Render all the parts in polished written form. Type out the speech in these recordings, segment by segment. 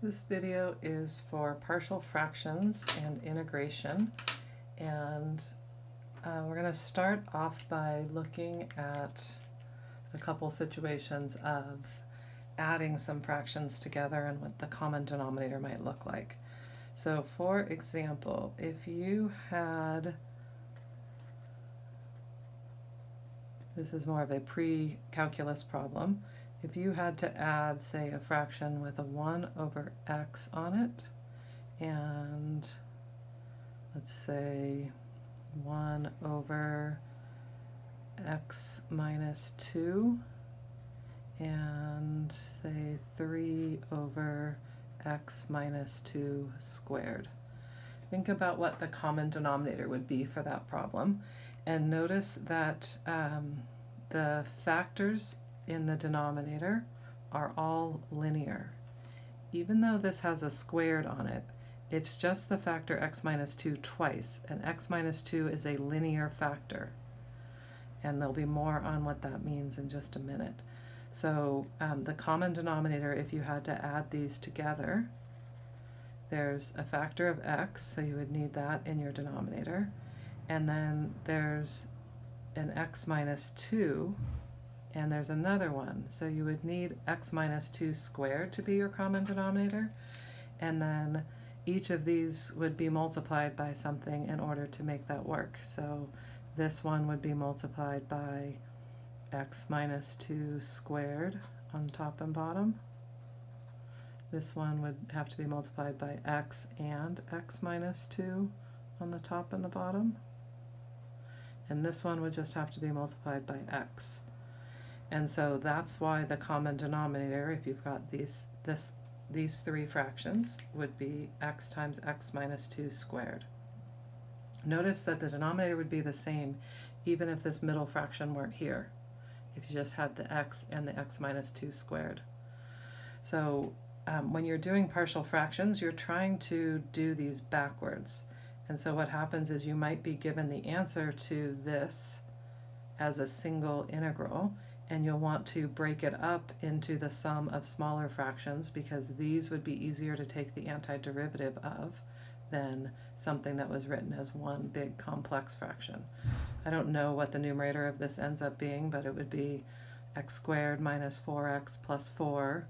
This video is for partial fractions and integration, and we're going to start off by looking at a couple situations of adding some fractions together and what the common denominator might look like. So for example, if you had, this is more of a pre-calculus problem, if you had to add, say, a fraction with a 1 over x on it, and let's say 1 over x minus 2, and say 3 over x minus 2 squared. Think about what the common denominator would be for that problem, and notice that the factors in the denominator are all linear. Even though this has a squared on it, it's just the factor x minus 2 twice, and x minus 2 is a linear factor. And there'll be more on what that means in just a minute. So the common denominator, if you had to add these together, there's a factor of x, so you would need that in your denominator, and then there's an x minus 2, and there's another one, so you would need x minus 2 squared to be your common denominator, and then each of these would be multiplied by something in order to make that work. So this one would be multiplied by x minus 2 squared on top and bottom. This one would have to be multiplied by x and x minus 2 on the top and the bottom. And this one would just have to be multiplied by x. And so that's why the common denominator, if you've got these three fractions, would be x times x minus 2 squared. Notice that the denominator would be the same even if this middle fraction weren't here, if you just had the x and the x minus 2 squared. So when you're doing partial fractions, you're trying to do these backwards. And so what happens is you might be given the answer to this as a single integral, and you'll want to break it up into the sum of smaller fractions because these would be easier to take the antiderivative of than something that was written as one big complex fraction. I don't know what the numerator of this ends up being, but it would be x squared minus 4x plus 4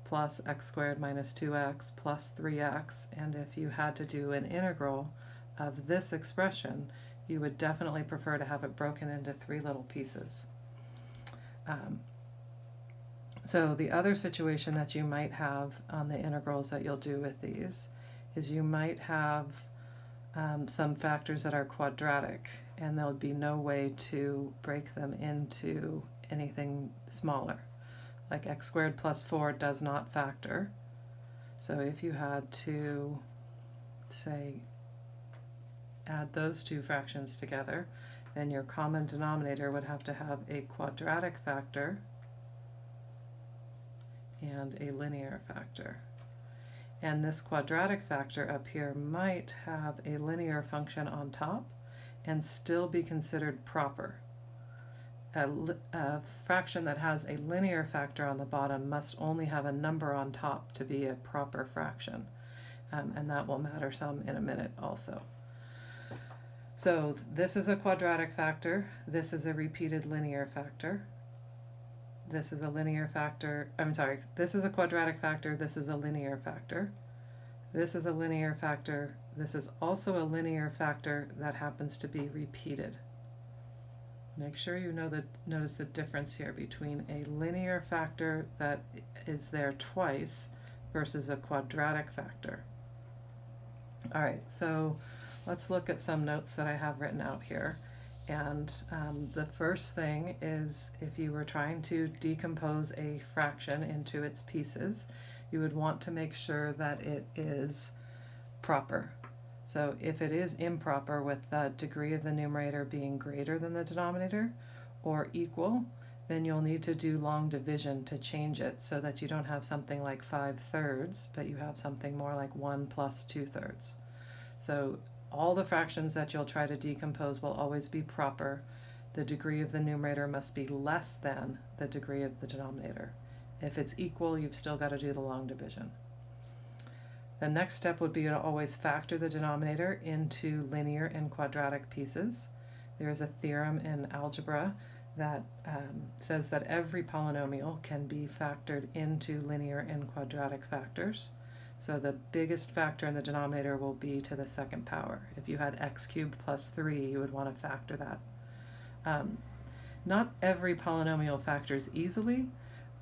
plus x squared minus 2x plus 3x, and if you had to do an integral of this expression, you would definitely prefer to have it broken into 3 little pieces. So the other situation that you might have on the integrals that you'll do with these is you might have some factors that are quadratic, and there'll be no way to break them into anything smaller. Like x squared plus 4 does not factor. So if you had to, say, add those two fractions together, then your common denominator would have to have a quadratic factor and a linear factor. And this quadratic factor up here might have a linear function on top and still be considered proper. A fraction that has a linear factor on the bottom must only have a number on top to be a proper fraction, and that will matter some in a minute also. So this is a quadratic factor, this is a repeated linear factor, this is a linear factor, this is a quadratic factor, this is a linear factor, this is a linear factor, this is also a linear factor that happens to be repeated. Make sure you notice the difference here between a linear factor that is there twice versus a quadratic factor. All right, so let's look at some notes that I have written out here. And the first thing is, if you were trying to decompose a fraction into its pieces, you would want to make sure that it is proper. So if it is improper, with the degree of the numerator being greater than the denominator or equal, then you'll need to do long division to change it so that you don't have something like 5/3, but you have something more like 1 plus 2/3. So all the fractions that you'll try to decompose will always be proper. The degree of the numerator must be less than the degree of the denominator. If it's equal, you've still got to do the long division. The next step would be to always factor the denominator into linear and quadratic pieces. There is a theorem in algebra that says that every polynomial can be factored into linear and quadratic factors. So the biggest factor in the denominator will be to the second power. If you had x cubed plus 3, you would want to factor that. Not every polynomial factors easily,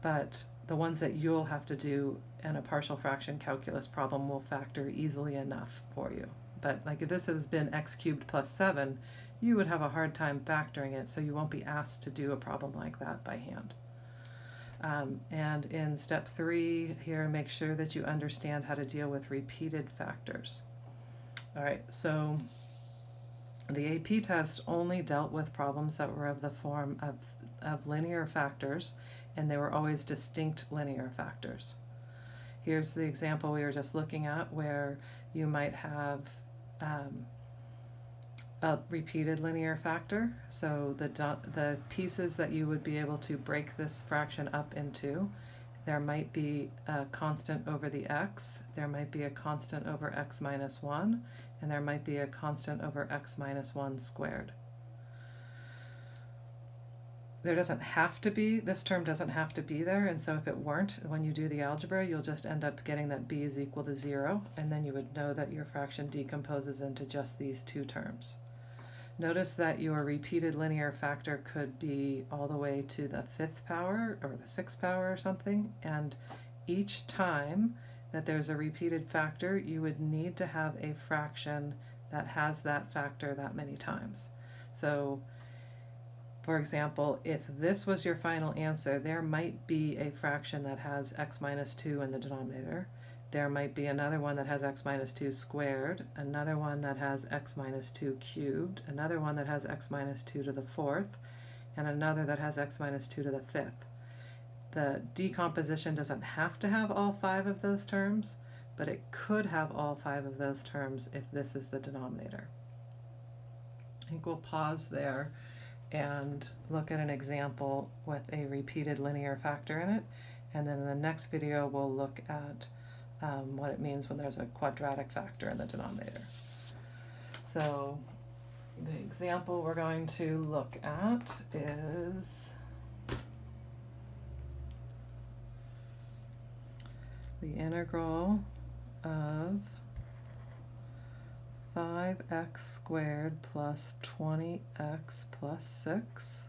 but the ones that you'll have to do in a partial fraction calculus problem will factor easily enough for you. But like if this has been x cubed plus 7, you would have a hard time factoring it, so you won't be asked to do a problem like that by hand. And in step 3 here, make sure that you understand how to deal with repeated factors. All right, so the AP test only dealt with problems that were of the form of linear factors, and they were always distinct linear factors. Here's the example we were just looking at where you might have a repeated linear factor. So the pieces that you would be able to break this fraction up into, there might be a constant over the x, there might be a constant over x minus 1, and there might be a constant over x minus 1 squared. There doesn't have to be, this term doesn't have to be there, and so if it weren't, when you do the algebra, you'll just end up getting that b is equal to 0, and then you would know that your fraction decomposes into just these two terms. Notice that your repeated linear factor could be all the way to the 5th power or the 6th power or something, and each time that there's a repeated factor, you would need to have a fraction that has that factor that many times. So, for example, if this was your final answer, there might be a fraction that has x minus 2 in the denominator. There might be another one that has x minus 2 squared, another one that has x minus 2 cubed, another one that has x minus 2 to the 4th, and another that has x minus 2 to the 5th. The decomposition doesn't have to have all 5 of those terms, but it could have all 5 of those terms if this is the denominator. I think we'll pause there and look at an example with a repeated linear factor in it, and then in the next video we'll look at what it means when there's a quadratic factor in the denominator. So the example we're going to look at is the integral of 5x squared plus 20x plus 6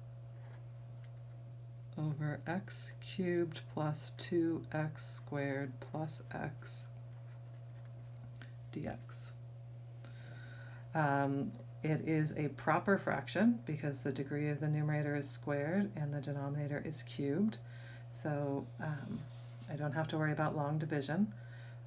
over x cubed plus 2x squared plus x dx. It is a proper fraction because the degree of the numerator is squared and the denominator is cubed, so I don't have to worry about long division.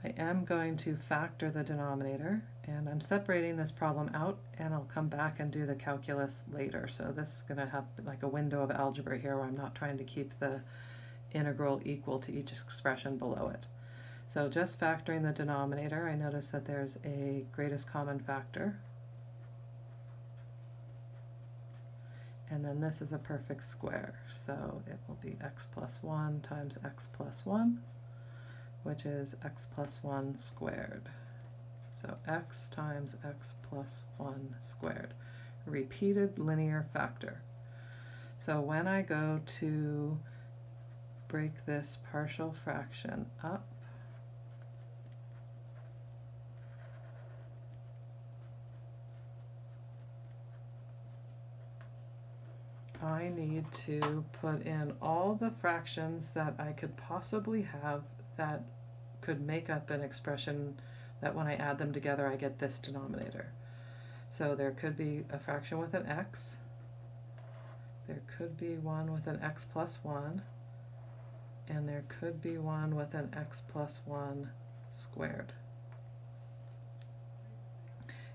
I am going to factor the denominator, and I'm separating this problem out, and I'll come back and do the calculus later. So this is going to have like a window of algebra here where I'm not trying to keep the integral equal to each expression below it. So just factoring the denominator, I notice that there's a greatest common factor. And then this is a perfect square, so it will be x plus 1 times x plus 1, which is x plus 1 squared. So x times x plus 1 squared. Repeated linear factor. So when I go to break this partial fraction up, I need to put in all the fractions that I could possibly have that could make up an expression that when I add them together I get this denominator. So there could be a fraction with an x, there could be one with an x plus 1, and there could be one with an x plus 1 squared.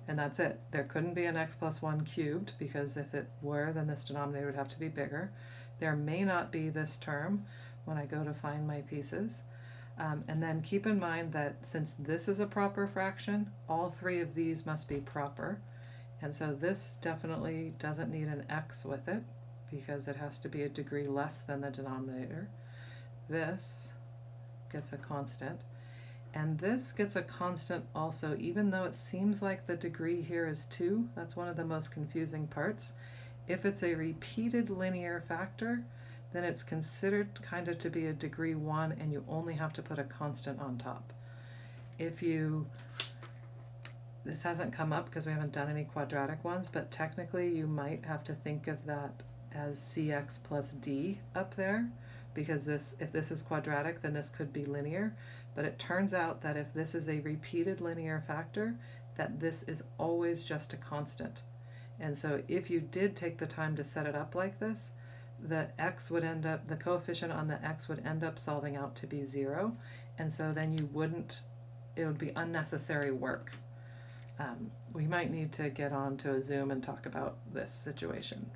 And that's it. There couldn't be an x plus 1 cubed, because if it were, then this denominator would have to be bigger. There may not be this term when I go to find my pieces. And then keep in mind that since this is a proper fraction, all three of these must be proper. And so this definitely doesn't need an x with it, because it has to be a degree less than the denominator. This gets a constant. And this gets a constant also, even though it seems like the degree here is 2. That's one of the most confusing parts. If it's a repeated linear factor, then it's considered kind of to be a degree 1, and you only have to put a constant on top. If you, this hasn't come up because we haven't done any quadratic ones, but technically you might have to think of that as cx plus d up there, because this, if this is quadratic, then this could be linear. But it turns out that if this is a repeated linear factor, that this is always just a constant. And so if you did take the time to set it up like this, the x would end up, the coefficient on the x would end up solving out to be 0, and so then you wouldn't, it would be unnecessary work. We might need to get on to a Zoom and talk about this situation,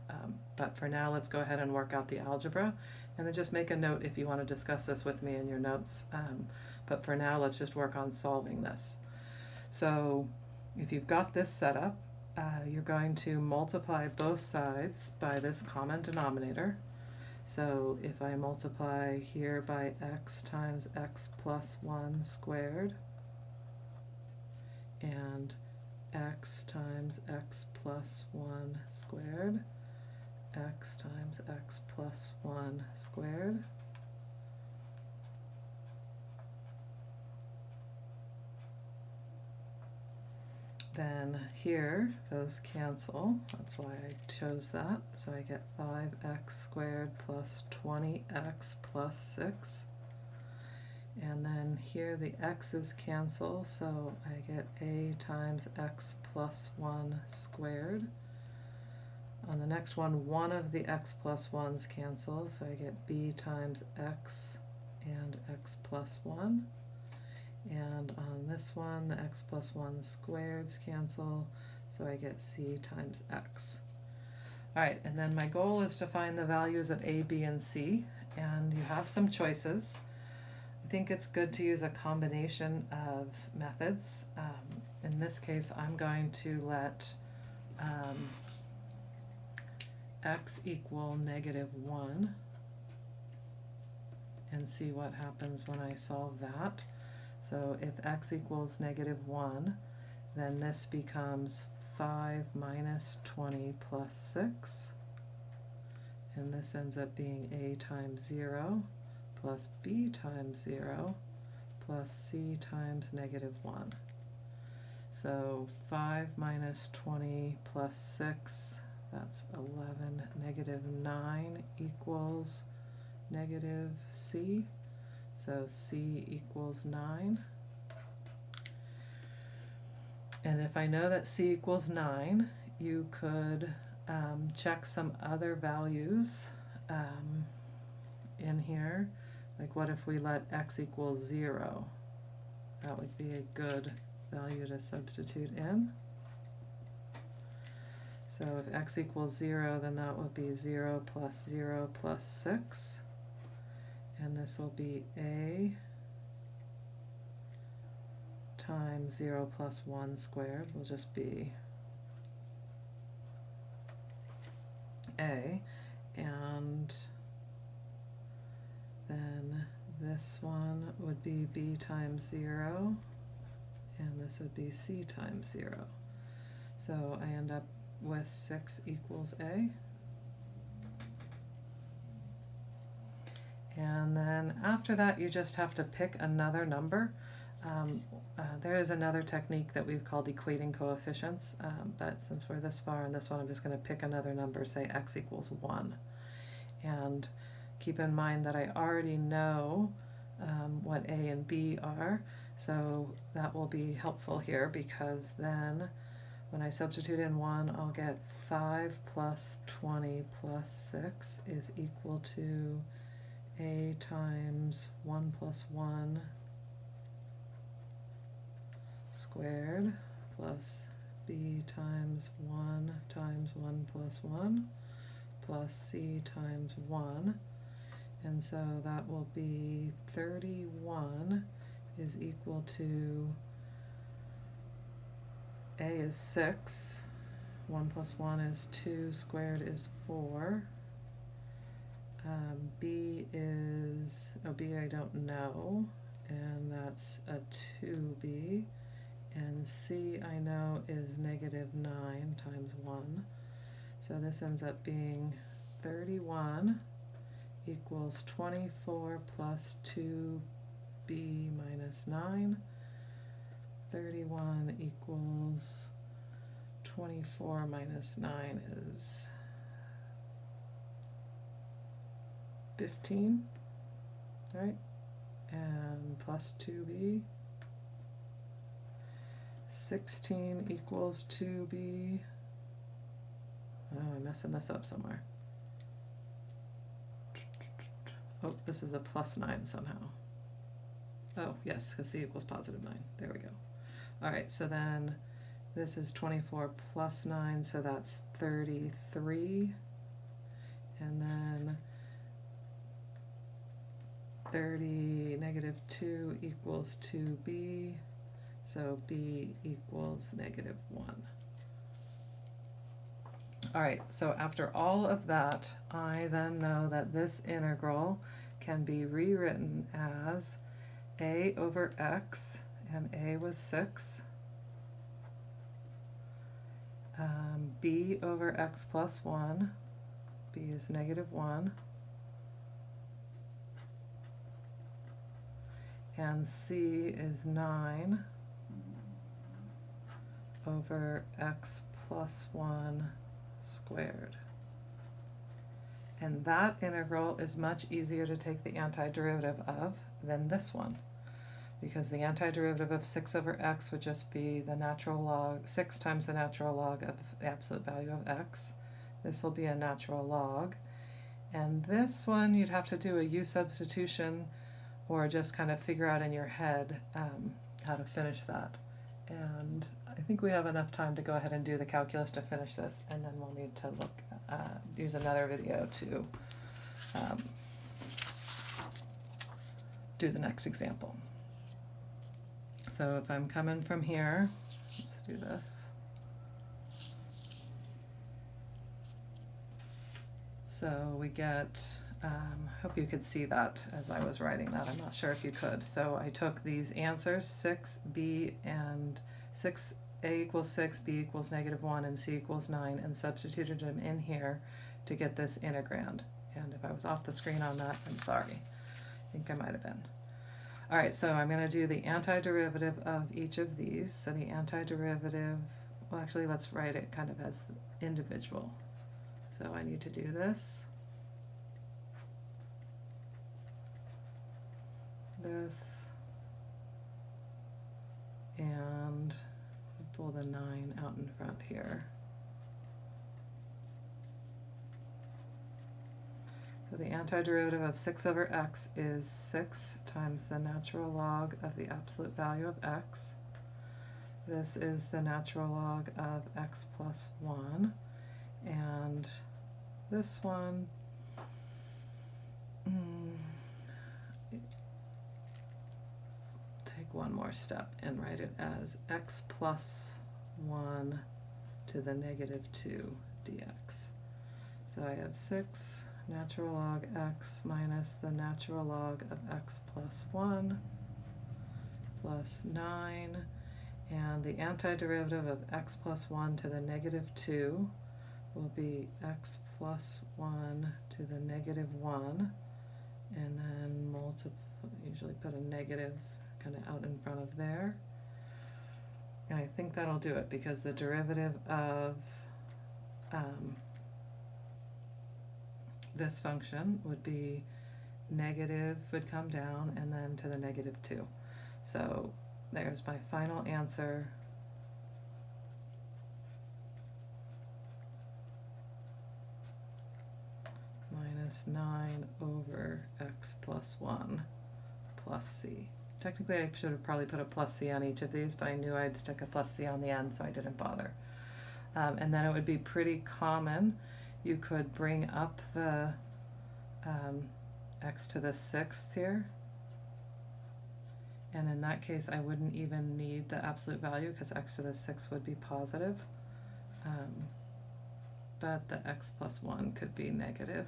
but for now let's go ahead and work out the algebra, and then just make a note if you want to discuss this with me in your notes, but for now let's just work on solving this. So if you've got this set up, you're going to multiply both sides by this common denominator. So if I multiply here by x times x plus 1 squared, and x times x plus 1 squared, x times x plus 1 squared, then here those cancel, that's why I chose that, so I get 5x squared plus 20x plus 6, and then here the x's cancel, so I get a times x plus 1 squared. On the next one of the x plus 1's cancel, so I get b times x and x plus 1. And on this one, the x plus 1 squareds cancel, so I get c times x. Alright, and then my goal is to find the values of a, b, and c, and you have some choices. I think it's good to use a combination of methods. In this case, I'm going to let x equal -1 and see what happens when I solve that. So if x equals -1, then this becomes 5 minus 20 plus 6, and this ends up being a times 0 plus b times 0 plus c times -1. So 5 minus 20 plus 6, that's 11, -9 equals -c. So c equals 9. And if I know that c equals 9, you could check some other values in here. Like what if we let x equal 0? That would be a good value to substitute in. So if x equals 0, then that would be 0 plus 0 plus 6. And this will be a times 0 plus 1 squared will just be a, and then this one would be b times 0, and this would be c times 0. So I end up with 6 equals a. And then after that, you just have to pick another number. There is another technique that we've called equating coefficients, but since we're this far in this one, I'm just going to pick another number, say x equals 1. And keep in mind that I already know what a and b are, so that will be helpful here, because then when I substitute in 1, I'll get 5 plus 20 plus 6 is equal to a times 1 plus 1 squared plus b times 1 times 1 plus 1 plus c times 1, and so that will be 31 is equal to a is 6, 1 plus 1 is 2, squared is 4, b is, oh, b I don't know, and that's a and c I know is negative 9 times 1. So this ends up being 31 equals 24 plus 2b minus 9. 31 equals 24 minus 9 is 15, right? And plus 2b. 16 equals 2b. Oh, I'm messing this up somewhere. Oh, this is a plus 9 somehow. Oh, yes, because c equals positive 9. There we go. All right, so then this is 24 plus 9, so that's 33. And then 30 negative 2 equals 2b, so b equals negative 1. All right, so after all of that, I then know that this integral can be rewritten as a over x, and a was 6, b over x plus 1, b is negative 1, and c is 9 over x plus 1 squared. And that integral is much easier to take the antiderivative of than this one, because the antiderivative of 6 over x would just be the natural log, 6 times the natural log of the absolute value of x. This will be a natural log. And this one you'd have to do a u substitution or just kind of figure out in your head how to finish that. And I think we have enough time to go ahead and do the calculus to finish this, and then we'll need to look, use another video to do the next example. So if I'm coming from here, let's do this. So we get, I hope you could see that as I was writing that. I'm not sure if you could. So I took these answers, 6, b, and 6, a equals 6, b equals negative 1, and c equals 9, and substituted them in here to get this integrand. And if I was off the screen on that, I'm sorry. I think I might have been. All right, so I'm going to do the antiderivative of each of these. So the antiderivative, well, actually, let's write it kind of as individual. So I need to do this, this, and pull the 9 out in front here. So the antiderivative of 6 over x is 6 times the natural log of the absolute value of x. This is the natural log of x plus 1. And this one, take one more step and write it as x plus 1 to the negative 2 dx. So I have 6 natural log x minus the natural log of x plus 1 plus 9, and the antiderivative of x plus 1 to the negative 2 will be x plus 1 to the negative 1, and then multiply, usually put a negative kind of out in front of there. And I think that'll do it, because the derivative of this function would be negative would come down and then to the negative 2. So there's my final answer. Minus 9 over x plus 1 plus c. Technically I should have probably put a plus c on each of these, but I knew I'd stick a plus c on the end, so I didn't bother. And then it would be pretty common. You could bring up the x to the 6th here, and in that case I wouldn't even need the absolute value, because x to the 6th would be positive, but the x plus 1 could be negative.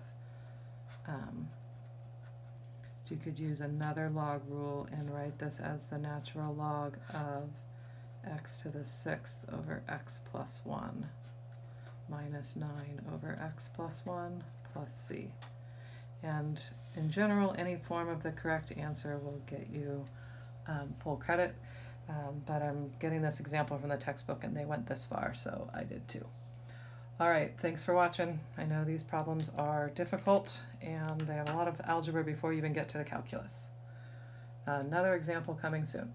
You could use another log rule and write this as the natural log of x to the 6th over x plus 1 minus 9 over x plus 1 plus c. And in general, any form of the correct answer will get you full credit, but I'm getting this example from the textbook and they went this far, so I did too. All right, thanks for watching. I know these problems are difficult and they have a lot of algebra before you even get to the calculus. Another example coming soon.